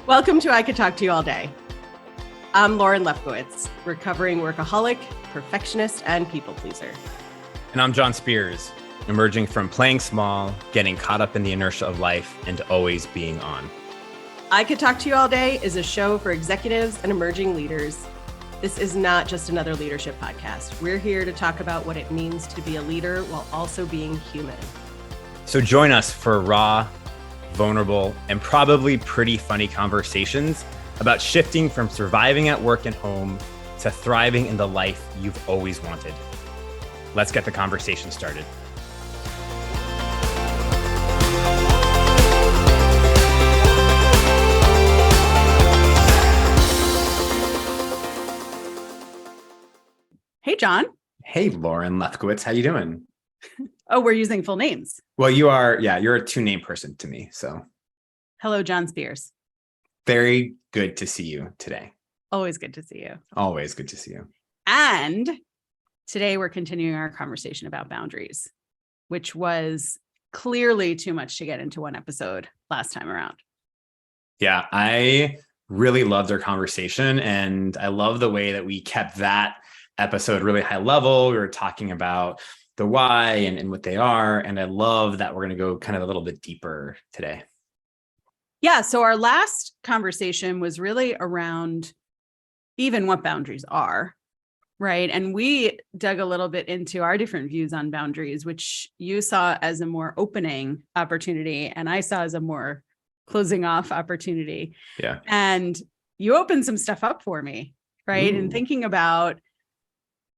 Welcome to I Could Talk to You All Day. I'm Lauren Lefkowitz, recovering workaholic, perfectionist, and people pleaser. And I'm John Spears, emerging from playing small, getting caught up in the inertia of life, and always being on. I Could Talk to You All Day is a show for executives and emerging leaders. This is not just another leadership podcast. We're here to talk about what it means to be a leader while also being human. So join us for raw, vulnerable, and probably pretty funny conversations about shifting from surviving at work and home to thriving in the life you've always wanted. Let's get the conversation started. Hey, John. Hey, Lauren Lefkowitz, how you doing? Oh, we're using full names. Well, you're a two-name person to me, so. Hello, John Spears. Very good to see you today. Always good to see you. Always good to see you. And today we're continuing our conversation about boundaries, which was clearly too much to get into one episode last time around. Yeah, I really loved our conversation, and I love the way that we kept that episode really high level. We were talking about the why and what they are. And I love that we're going to go kind of a little bit deeper today. Yeah. So our last conversation was really around even what boundaries are, right? And we dug a little bit into our different views on boundaries, which you saw as a more opening opportunity and I saw as a more closing off opportunity. Yeah. And you opened some stuff up for me, right? Ooh. And thinking about,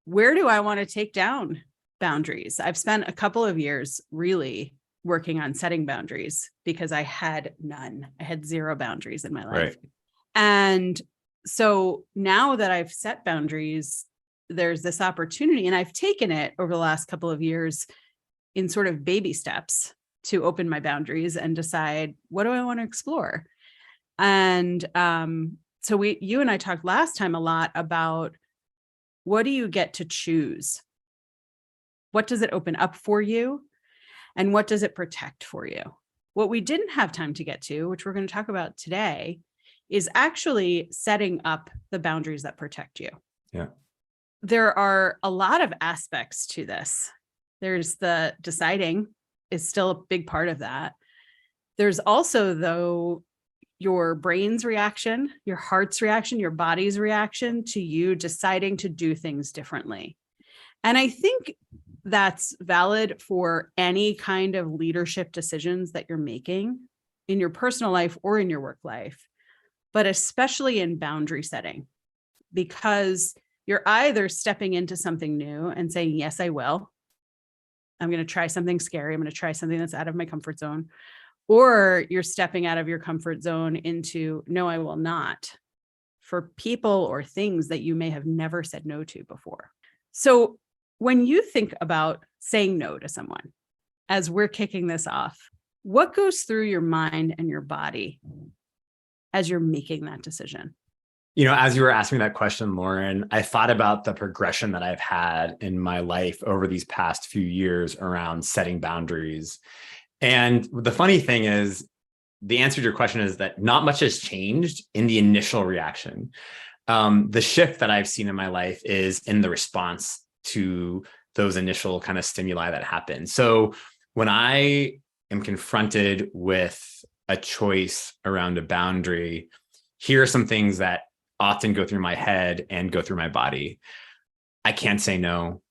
where do I want to take down boundaries? I've spent a couple of years really working on setting boundaries because I had none. I had zero boundaries in my life. Right. And so now that I've set boundaries, there's this opportunity, and I've taken it over the last couple of years in sort of baby steps to open my boundaries and decide, what do I want to explore? And so you and I talked last time a lot about, what do you get to choose? What does it open up for you? And what does it protect for you? What we didn't have time to get to, which we're going to talk about today, is actually setting up the boundaries that protect you. Yeah. There are a lot of aspects to this. There's the deciding is still a big part of that. There's also, though, your brain's reaction, your heart's reaction, your body's reaction to you deciding to do things differently. And I think that's valid for any kind of leadership decisions that you're making in your personal life or in your work life, but especially in boundary setting, because you're either stepping into something new and saying, yes, I will. I'm going to try something scary. I'm going to try something that's out of my comfort zone. Or you're stepping out of your comfort zone into, no, I will not, for people or things that you may have never said no to before. So when you think about saying no to someone, as we're kicking this off, what goes through your mind and your body as you're making that decision? You know, as you were asking that question, Lauren, I thought about the progression that I've had in my life over these past few years around setting boundaries. And the funny thing is, the answer to your question is that not much has changed in the initial reaction. The shift that I've seen in my life is in the response to those initial kind of stimuli that happen. So when I am confronted with a choice around a boundary, here are some things that often go through my head and go through my body. I can't say no.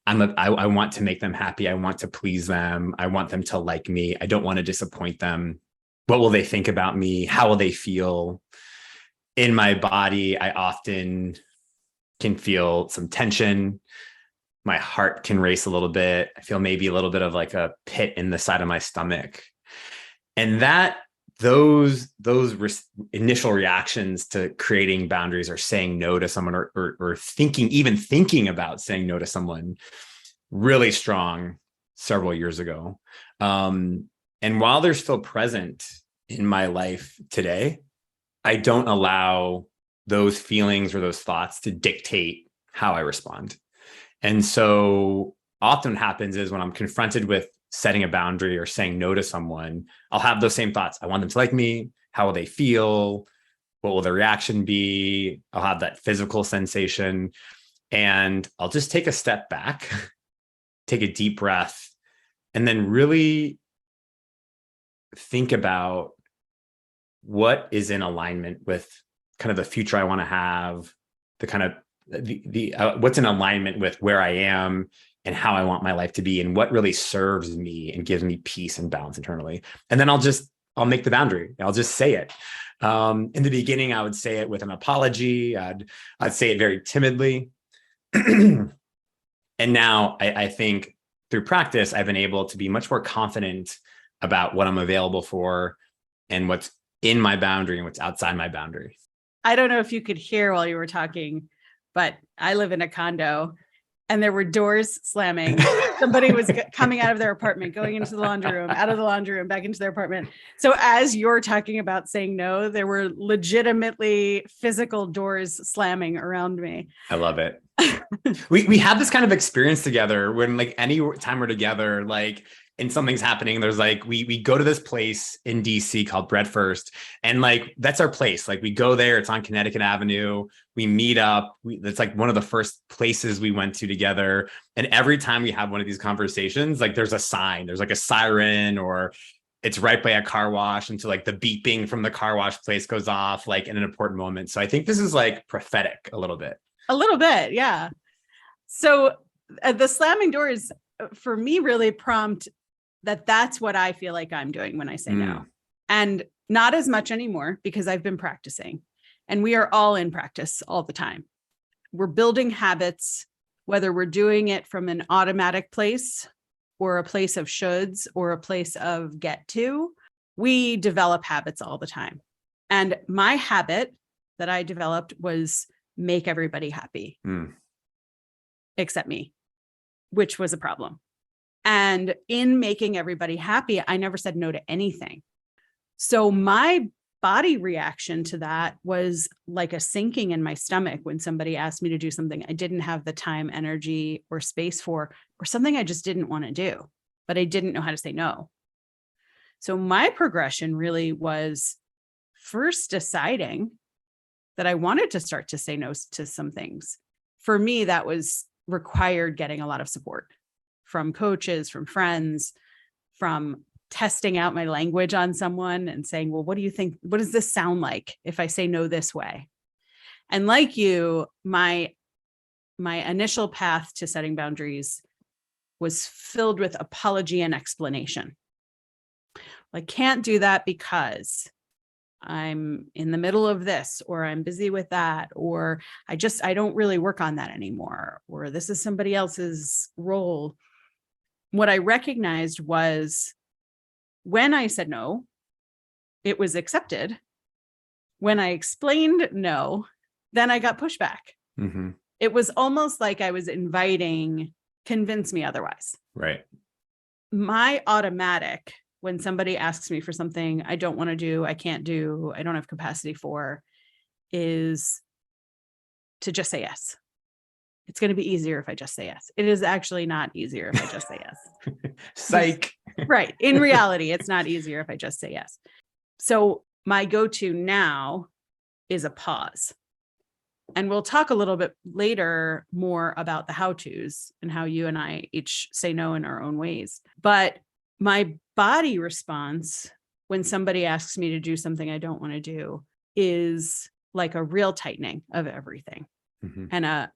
I want to make them happy. I want to please them. I want them to like me. I don't want to disappoint them. What will they think about me? How will they feel? In my body, I often can feel some tension. My heart can race a little bit. I feel maybe a little bit of like a pit in the side of my stomach. And those initial reactions to creating boundaries or saying no to someone or thinking about saying no to someone really strong several years ago. And while they're still present in my life today, I don't allow those feelings or those thoughts to dictate how I respond. And so often what happens is when I'm confronted with setting a boundary or saying no to someone, I'll have those same thoughts. I want them to like me. How will they feel? What will the reaction be? I'll have that physical sensation. And I'll just take a step back, take a deep breath, and then really think about what is in alignment with kind of the future I want to have, the kind of what's in alignment with where I am and how I want my life to be, and what really serves me and gives me peace and balance internally. And then I'll make the boundary. I'll just say it. In the beginning, I would say it with an apology. I'd say it very timidly. And now I think through practice, I've been able to be much more confident about what I'm available for and what's in my boundary and what's outside my boundary. I don't know if you could hear while you were talking, but I live in a condo and there were doors slamming. Somebody was coming out of their apartment, going into the laundry room, out of the laundry room, back into their apartment. So as you're talking about saying no, there were legitimately physical doors slamming around me. I love it. We have this kind of experience together when like any time we're together, like, and something's happening, there's like, we go to this place in DC called Bread First. And like, that's our place. Like we go there, it's on Connecticut Avenue. We meet up. It's like one of the first places we went to together. And every time we have one of these conversations, like there's a sign, there's like a siren, or it's right by a car wash. And so like the beeping from the car wash place goes off like in an important moment. So I think this is like prophetic a little bit. A little bit. Yeah. So the slamming doors for me really prompt that's what I feel like I'm doing when I say no. And not as much anymore because I've been practicing, and we are all in practice all the time. We're building habits, whether we're doing it from an automatic place or a place of shoulds or a place of get to, we develop habits all the time. And my habit that I developed was make everybody happy, except me, which was a problem. And in making everybody happy, I never said no to anything. So my body reaction to that was like a sinking in my stomach when somebody asked me to do something I didn't have the time, energy, or space for, or something I just didn't want to do, but I didn't know how to say no. So my progression really was first deciding that I wanted to start to say no to some things. For me, that was required getting a lot of support from coaches, from friends, from testing out my language on someone and saying, well, what do you think? What does this sound like if I say no this way? And like you, my initial path to setting boundaries was filled with apology and explanation. I can't do that because I'm in the middle of this, or I'm busy with that, or I don't really work on that anymore, or this is somebody else's role. What I recognized was when I said no, it was accepted. When I explained no, then I got pushback. Mm-hmm. It was almost like I was inviting, convince me otherwise. Right. My automatic, when somebody asks me for something I don't want to do, I can't do, I don't have capacity for, is to just say yes. It's going to be easier if I just say yes. It is actually not easier if I just say yes. Psych. Right. In reality, it's not easier if I just say yes. So my go-to now is a pause. And we'll talk a little bit later more about the how-tos and how you and I each say no in our own ways. But my body response when somebody asks me to do something I don't want to do is like a real tightening of everything, and a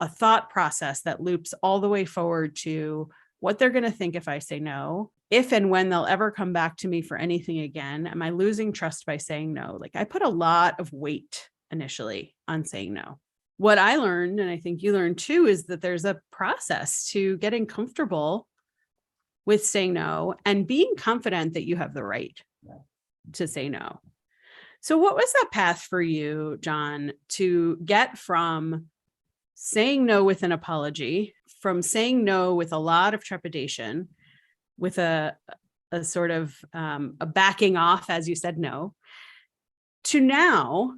thought process that loops all the way forward to what they're going to think if I say no, if and when they'll ever come back to me for anything again. Am I losing trust by saying no? Like I put a lot of weight initially on saying no. What I learned, and I think you learned too, is that there's a process to getting comfortable with saying no and being confident that you have the right to say no. So what was that path for you, John, to get from saying no with an apology, from saying no with a lot of trepidation, with a sort of a backing off as you said no, to now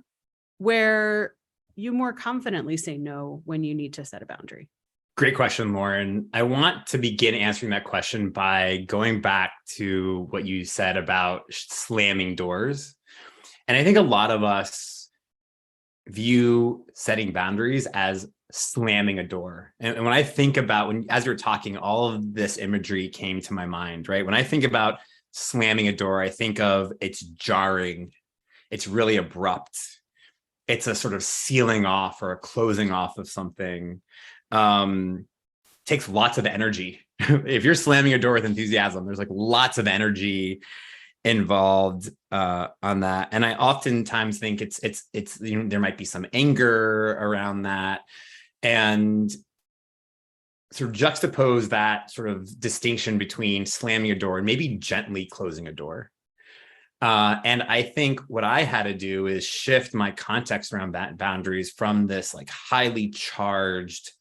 where you more confidently say no when you need to set a boundary? Great question, Lauren. I want to begin answering that question by going back to what you said about slamming doors. And I think a lot of us view setting boundaries as slamming a door. And when I think about as you're talking, all of this imagery came to my mind, right? When I think about slamming a door, I think of it's jarring, it's really abrupt, it's a sort of sealing off or a closing off of something. Takes lots of energy. If you're slamming a door with enthusiasm, there's like lots of energy involved on that. And I oftentimes think it's there might be some anger around that, and sort of juxtapose that sort of distinction between slamming a door and maybe gently closing a door. And I think what I had to do is shift my context around that boundaries from this like highly charged,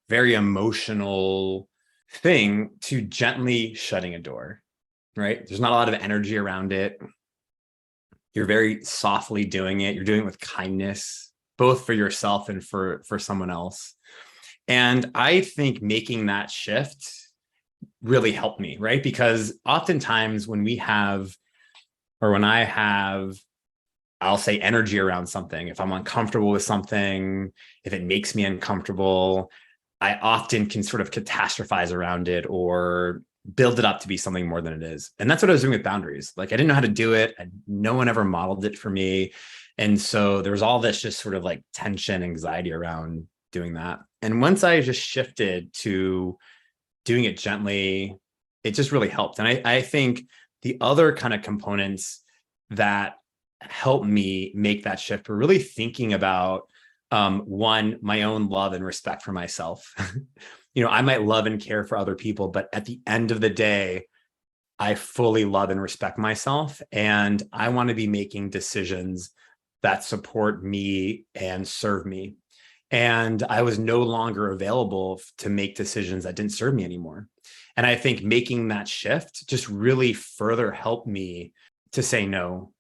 very emotional thing to gently shutting a door, right? There's not a lot of energy around it. You're very softly doing it. You're doing it with kindness, both for yourself and for someone else. And I think making that shift really helped me, right? Because oftentimes when I have, I'll say energy around something, if I'm uncomfortable with something, if it makes me uncomfortable, I often can sort of catastrophize around it or build it up to be something more than it is. And that's what I was doing with boundaries. Like I didn't know how to do it. No one ever modeled it for me. And so there was all this just sort of like tension, anxiety around doing that. And once I just shifted to doing it gently, it just really helped. And I think the other kind of components that helped me make that shift were really thinking about one, my own love and respect for myself. I might love and care for other people, but at the end of the day, I fully love and respect myself. And I want to be making decisions that support me and serve me. And I was no longer available to make decisions that didn't serve me anymore. And I think making that shift just really further helped me to say no,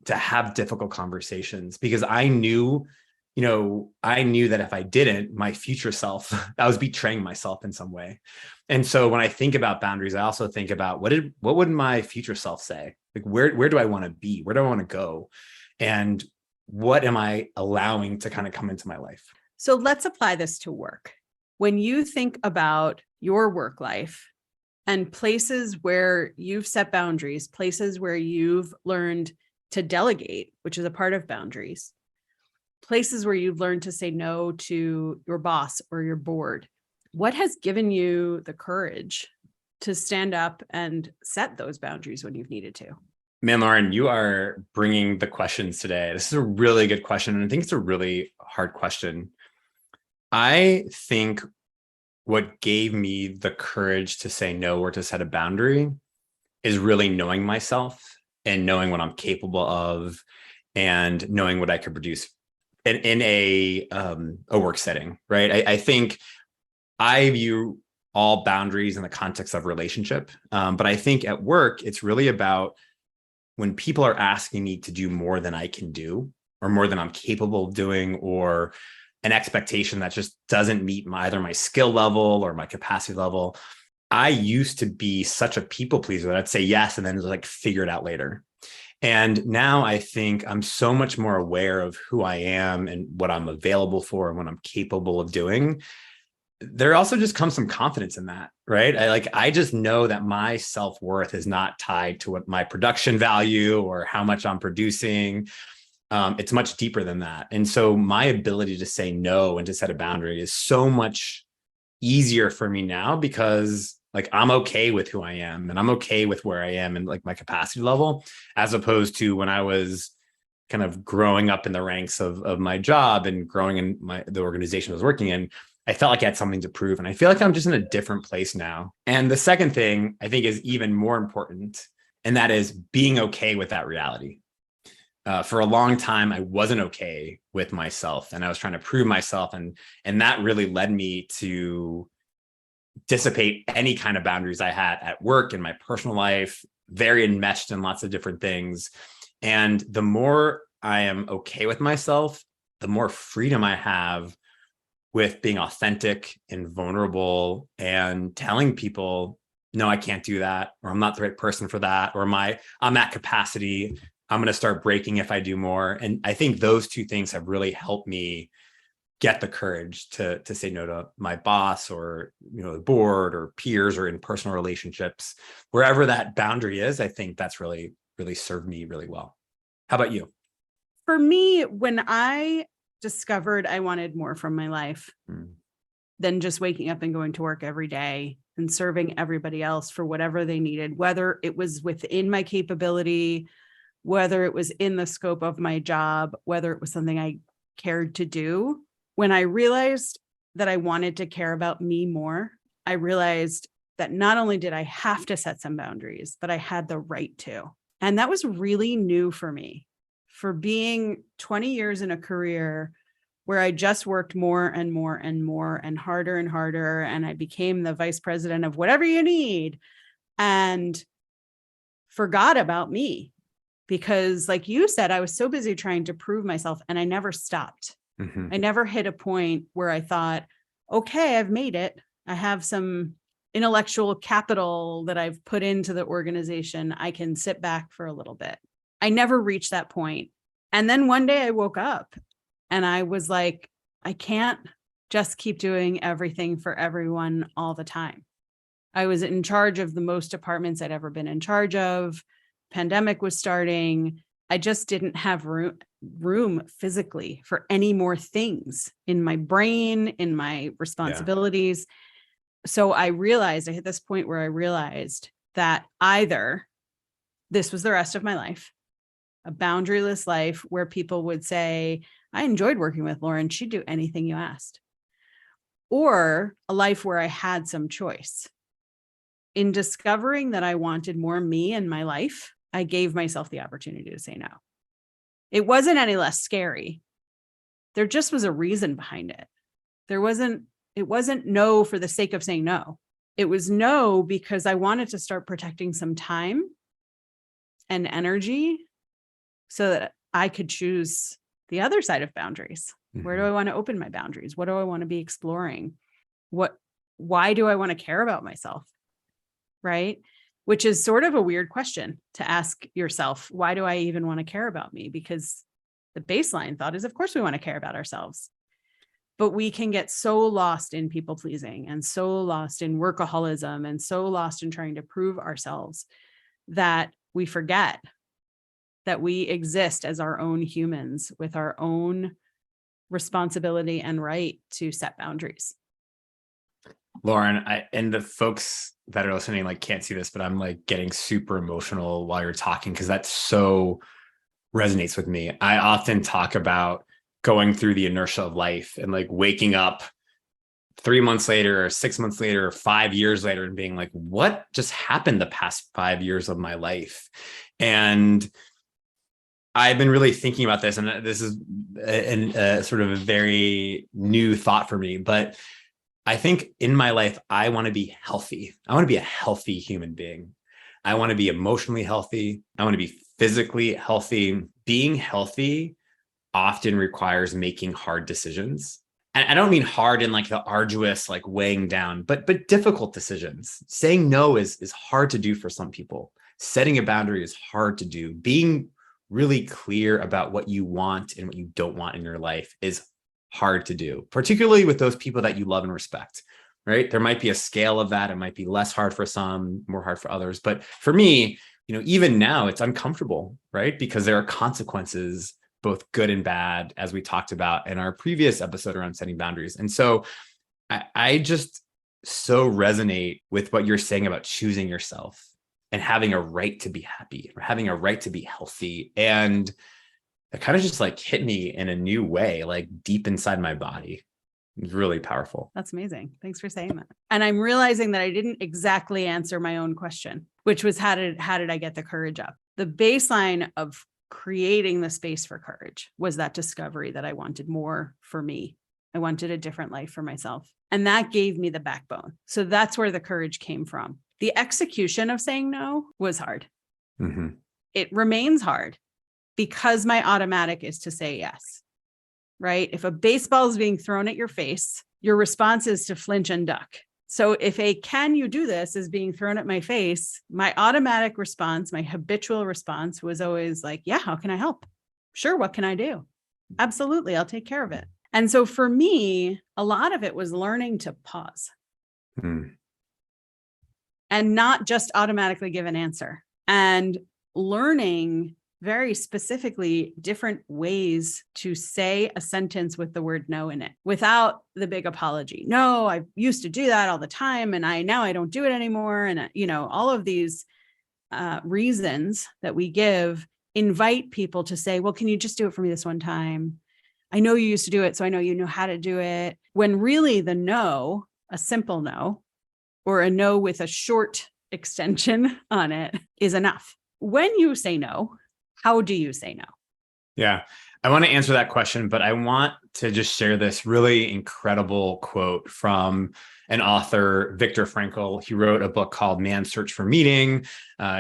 to have difficult conversations, because I knew that if I didn't, my future self, I was betraying myself in some way. And so when I think about boundaries, I also think about what would my future self say? Like, where do I want to be? Where do I want to go? And what am I allowing to kind of come into my life? So let's apply this to work. When you think about your work life and places where you've set boundaries, places where you've learned to delegate, which is a part of boundaries, places where you've learned to say no to your boss or your board, what has given you the courage to stand up and set those boundaries when you've needed to? Man, Lauren, you are bringing the questions today. This is a really good question. And I think it's a really hard question. I think what gave me the courage to say no or to set a boundary is really knowing myself and knowing what I'm capable of and knowing what I could produce in a work setting, right? I think I view all boundaries in the context of relationship. But I think at work, it's really about when people are asking me to do more than I can do or more than I'm capable of doing, or an expectation that just doesn't meet either my skill level or my capacity level. I used to be such a people pleaser that I'd say yes and then like figure it out later. And now I think I'm so much more aware of who I am and what I'm available for and what I'm capable of doing. There also just comes some confidence in that, right? I just know that my self-worth is not tied to what my production value or how much I'm producing. It's much deeper than that. And so my ability to say no and to set a boundary is so much easier for me now, because like I'm okay with who I am and I'm okay with where I am and like my capacity level, as opposed to when I was kind of growing up in the ranks of my job and growing in the organization I was working in. I felt like I had something to prove. And I feel like I'm just in a different place now. And the second thing I think is even more important, and that is being okay with that reality. For a long time, I wasn't okay with myself and I was trying to prove myself. And that really led me to dissipate any kind of boundaries I had at work, in my personal life, very enmeshed in lots of different things. And the more I am okay with myself, the more freedom I have with being authentic and vulnerable and telling people, no, I can't do that, or I'm not the right person for that, or I'm at capacity. I'm going to start breaking if I do more. And I think those two things have really helped me get the courage to say no to my boss or, the board or peers or in personal relationships. Wherever that boundary is, I think that's really, really served me really well. How about you? For me, when I discovered I wanted more from my life than just waking up and going to work every day and serving everybody else for whatever they needed, whether it was within my capability, whether it was in the scope of my job, whether it was something I cared to do. When I realized that I wanted to care about me more, I realized that not only did I have to set some boundaries, but I had the right to. And that was really new for me. For being 20 years in a career where I just worked more and more and more and harder, and I became the vice president of whatever you need and forgot about me. Because like you said, I was so busy trying to prove myself and I never stopped. I never hit a point where I thought, okay, I've made it. I have some intellectual capital that I've put into the organization. I can sit back for a little bit. I never reached that point. And then one day I woke up and I was like, I can't just keep doing everything for everyone all the time. I was in charge of the most departments I'd ever been in charge of. Pandemic was starting. I just didn't have room physically for any more things in my brain, in my responsibilities. So I hit this point where I realized that either this was the rest of my life, a boundaryless life where people would say, I enjoyed working with Lauren. She'd do anything you asked. Or a life where I had some choice. In discovering that I wanted more me in my life, I gave myself the opportunity to say no. It wasn't any less scary. There just was a reason behind it. It wasn't no for the sake of saying no. It was no because I wanted to start protecting some time and energy so that I could choose the other side of boundaries. Where do I want to open my boundaries? What do I want to be exploring? Why do I want to care about myself? Right? Which is sort of a weird question to ask yourself. Why do I even want to care about me? Because the baseline thought is, of course, we want to care about ourselves. But we can get so lost in people pleasing and so lost in workaholism and so lost in trying to prove ourselves that we forget that we exist as our own humans with our own responsibility and right to set boundaries. Lauren, and the folks that are listening can't see this, but I'm getting super emotional while you're talking because that so resonates with me. I often talk about going through the inertia of life and waking up 3 months later or 6 months later or 5 years later and being like, what just happened the past 5 years of my life? And I've been really thinking about this, and this is a sort of a very new thought for me, but I think in my life, I want to be healthy. I want to be a healthy human being. I want to be emotionally healthy. I want to be physically healthy. Being healthy often requires making hard decisions. And I don't mean hard in the arduous, weighing down, but difficult decisions. Saying no is hard to do for some people. Setting a boundary is hard to do. Being really clear about what you want and what you don't want in your life is hard to do, particularly with those people that you love and respect, right? There might be a scale of that. It might be less hard for some, more hard for others. But for me, even now it's uncomfortable, right? Because there are consequences, both good and bad, as we talked about in our previous episode around setting boundaries. And so I just so resonate with what you're saying about choosing yourself and having a right to be happy or having a right to be healthy. And it kind of just hit me in a new way, deep inside my body. It was really powerful. That's amazing. Thanks for saying that. And I'm realizing that I didn't exactly answer my own question, which was how did I get the courage up? The baseline of creating the space for courage was that discovery that I wanted more for me. I wanted a different life for myself. And that gave me the backbone. So that's where the courage came from. The execution of saying no was hard. It remains hard. Because my automatic is to say yes, right? If a baseball is being thrown at your face, your response is to flinch and duck. So if a "can you do this" is being thrown at my face, my automatic response, my habitual response was always like, yeah, how can I help? Sure, what can I do? Absolutely, I'll take care of it. And so for me, a lot of it was learning to pause and not just automatically give an answer, and learning very specifically different ways to say a sentence with the word no in it without the big apology. No, I used to do that all the time, and now I don't do it anymore. And, all of these reasons that we give invite people to say, well, can you just do it for me this one time? I know you used to do it, so I know you know how to do it. When really the no, a simple no, or a no with a short extension on it, is enough. When you say no, how do you say no? Yeah, I want to answer that question, but I want to just share this really incredible quote from an author, Viktor Frankl. He wrote a book called Man's Search for Meaning.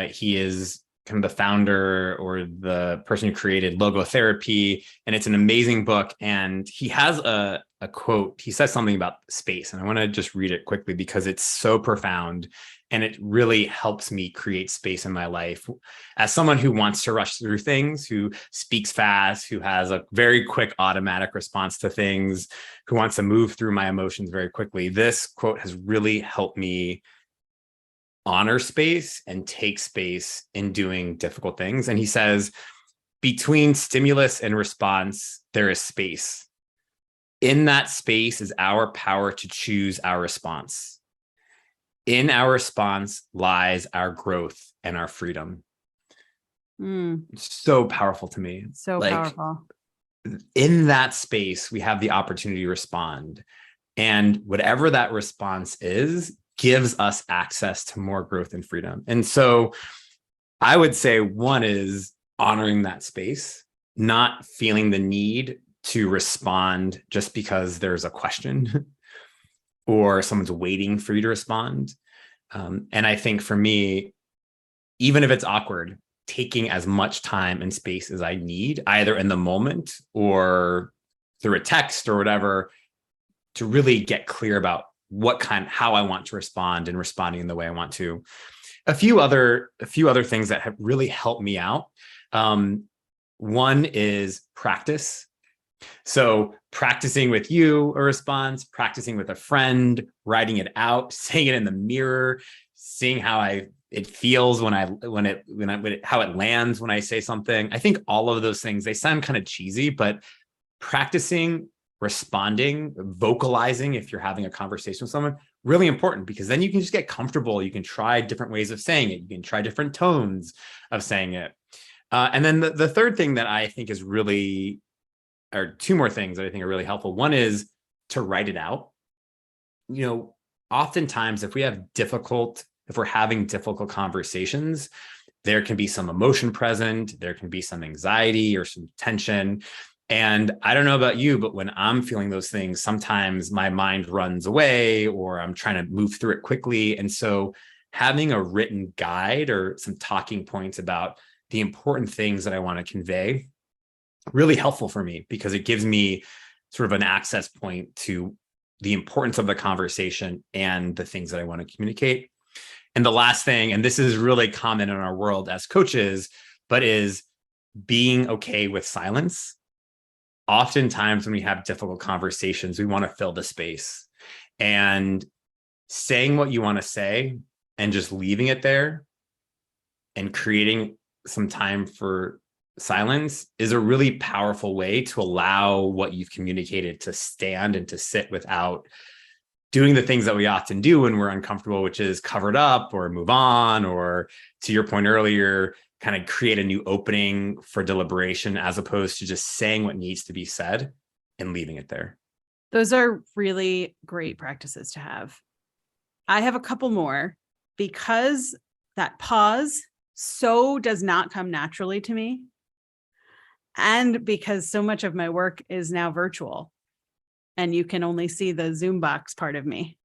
He is kind of the founder or the person who created logotherapy, and it's an amazing book. And he has a quote. He says something about space, and I want to just read it quickly because it's so profound. And it really helps me create space in my life. As someone who wants to rush through things, who speaks fast, who has a very quick automatic response to things, who wants to move through my emotions very quickly, this quote has really helped me honor space and take space in doing difficult things. And he says, between stimulus and response, there is space. In that space is our power to choose our response. In our response lies our growth and our freedom. It's so powerful to me. So powerful. In that space, we have the opportunity to respond. And whatever that response is, gives us access to more growth and freedom. And so I would say one is honoring that space, not feeling the need to respond just because there's a question or someone's waiting for you to respond. And I think for me, even if it's awkward, taking as much time and space as I need, either in the moment or through a text or whatever, to really get clear about how I want to respond and responding in the way I want to. A few other things that have really helped me out. One is practice. So practicing with you a response, practicing with a friend, writing it out, saying it in the mirror, seeing how it feels how it lands when I say something. I think all of those things, they sound kind of cheesy, but practicing, responding, vocalizing if you're having a conversation with someone, really important, because then you can just get comfortable. You can try different ways of saying it. You can try different tones of saying it. And then the third thing that I think is really, or two more things that I think are really helpful. One is to write it out. Oftentimes if we're having difficult conversations, there can be some emotion present, there can be some anxiety or some tension. And I don't know about you, but when I'm feeling those things, sometimes my mind runs away or I'm trying to move through it quickly. And so having a written guide or some talking points about the important things that I want to convey, really helpful for me, because it gives me sort of an access point to the importance of the conversation and the things that I want to communicate. And the last thing, and this is really common in our world as coaches, but is being okay with silence. Oftentimes when we have difficult conversations, we want to fill the space, and saying what you want to say and just leaving it there and creating some time for silence is a really powerful way to allow what you've communicated to stand and to sit without doing the things that we often do when we're uncomfortable, which is cover it up or move on, or to your point earlier, kind of create a new opening for deliberation, as opposed to just saying what needs to be said and leaving it there. Those are really great practices to have. I have a couple more, because that pause does not come naturally to me. And because so much of my work is now virtual and you can only see the Zoom box part of me.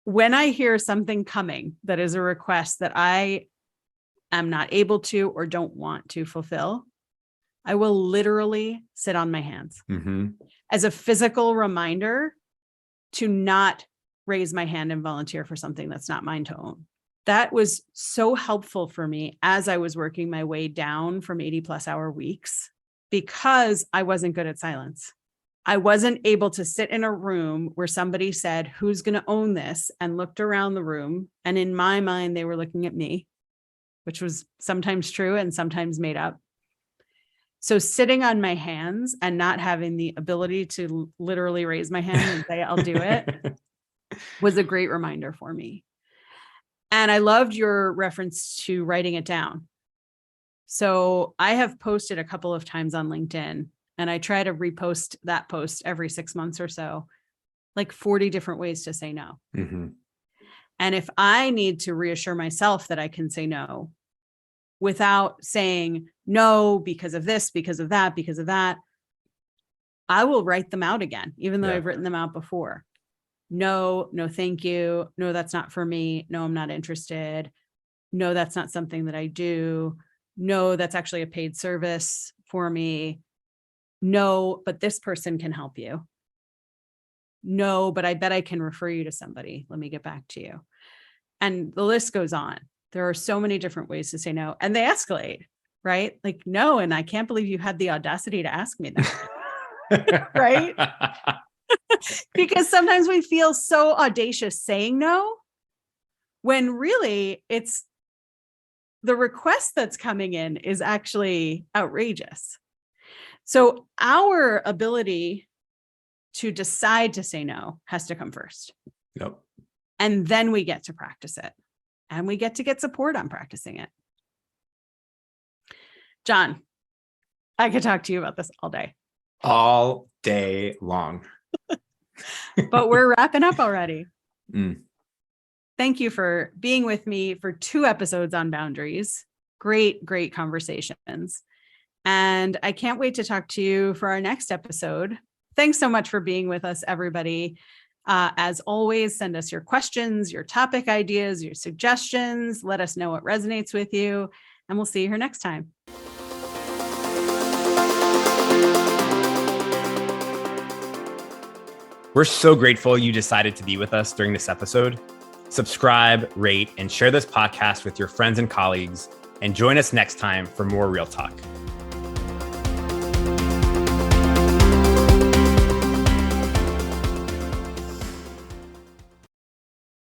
When I hear something coming that is a request that I am not able to or don't want to fulfill, I will literally sit on my hands as a physical reminder to not raise my hand and volunteer for something that's not mine to own. That was so helpful for me as I was working my way down from 80+ hour weeks, because I wasn't good at silence. I wasn't able to sit in a room where somebody said, who's going to own this? And looked around the room. And in my mind, they were looking at me, which was sometimes true and sometimes made up. So sitting on my hands and not having the ability to literally raise my hand and say, I'll do it, was a great reminder for me. And I loved your reference to writing it down. So I have posted a couple of times on LinkedIn, and I try to repost that post every 6 months or so, like 40 different ways to say no. Mm-hmm. And if I need to reassure myself that I can say no without saying no because of this, because of that, because of that, I will write them out again, even though I've written them out before. No, no, thank you. No, that's not for me. No, I'm not interested. No, that's not something that I do. No, that's actually a paid service for me. No, but this person can help you. No, but I bet I can refer you to somebody. Let me get back to you. And the list goes on. There are so many different ways to say no, and they escalate, right? Like, no, and I can't believe you had the audacity to ask me that. Right? Because sometimes we feel so audacious saying no, when really it's the request that's coming in is actually outrageous. So our ability to decide to say no has to come first. Yep. And then we get to practice it, and we get to get support on practicing it. John, I could talk to you about this all day. All day long. But we're wrapping up already. Mm. Thank you for being with me for 2 episodes on boundaries. Great, great conversations. And I can't wait to talk to you for our next episode. Thanks so much for being with us, everybody. As always, send us your questions, your topic ideas, your suggestions. Let us know what resonates with you, and we'll see you here next time. We're so grateful you decided to be with us during this episode. Subscribe, rate, and share this podcast with your friends and colleagues, and join us next time for more Real Talk.